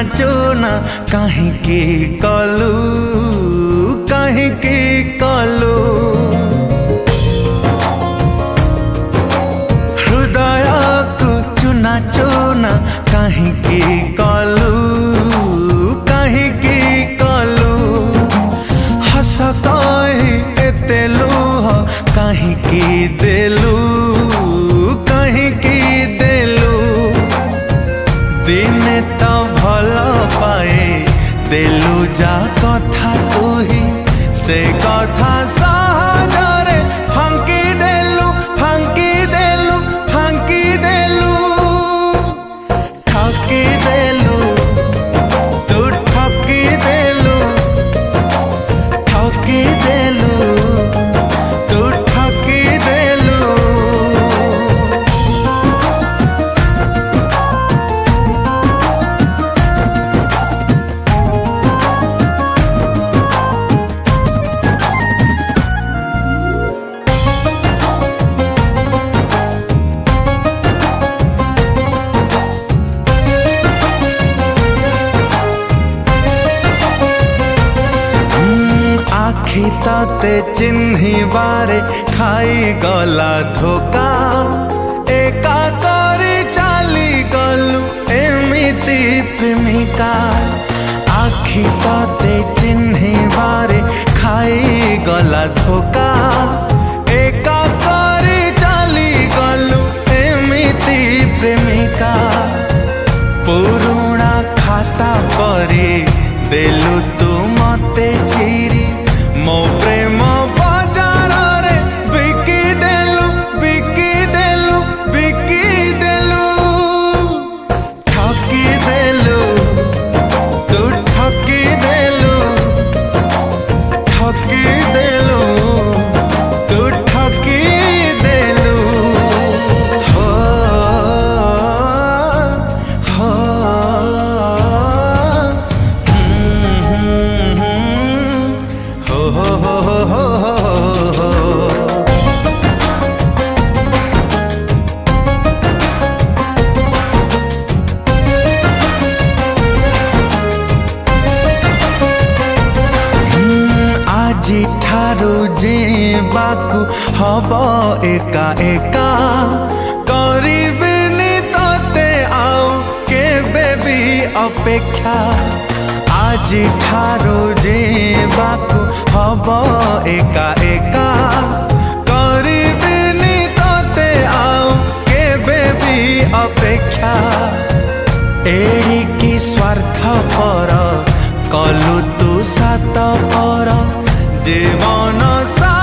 चूना कहीं कलु कहीं कलु हृदय को चुना चूना कहीं कलु कहीं कलु हस कही एते लुह कहीं देलु कहीं देलु दिने तो भल पाए देलु जा कथा तुही से कथा सहजरे फांकी देलु फांकी देलु फांकी देलु ठकी देलु तू ठकी देलु ठकी देलु तू ठकी देलु। आखि ताते चिन्ही बारे खाई गला धोका एका करी चाली गलु एमिति प्रेमिका आखि ताते चिन्ही बारे खाई गला धोका एका करी चाली गलु एमिति प्रेमिका पुरुणा खाता परी देलु तू मते चिरी मो प्रेम बाजार रे बिकी देलु बिकी देलु बिकी देलु ठकी देलु तू ठकी देलु ठकी देलु तू ठकी देलु हो हो हो हो हो हो आजी ठारू जीवाकू हब एका एका करिबिनी तते आउ केबे भी अपेक्षा आजी ठारू जीवाकू हब एका एका करिबिनी तते आउ केबे भी अपेक्षा एड़िकी स्वार्थ पर कलु तू सात पर जीवन सा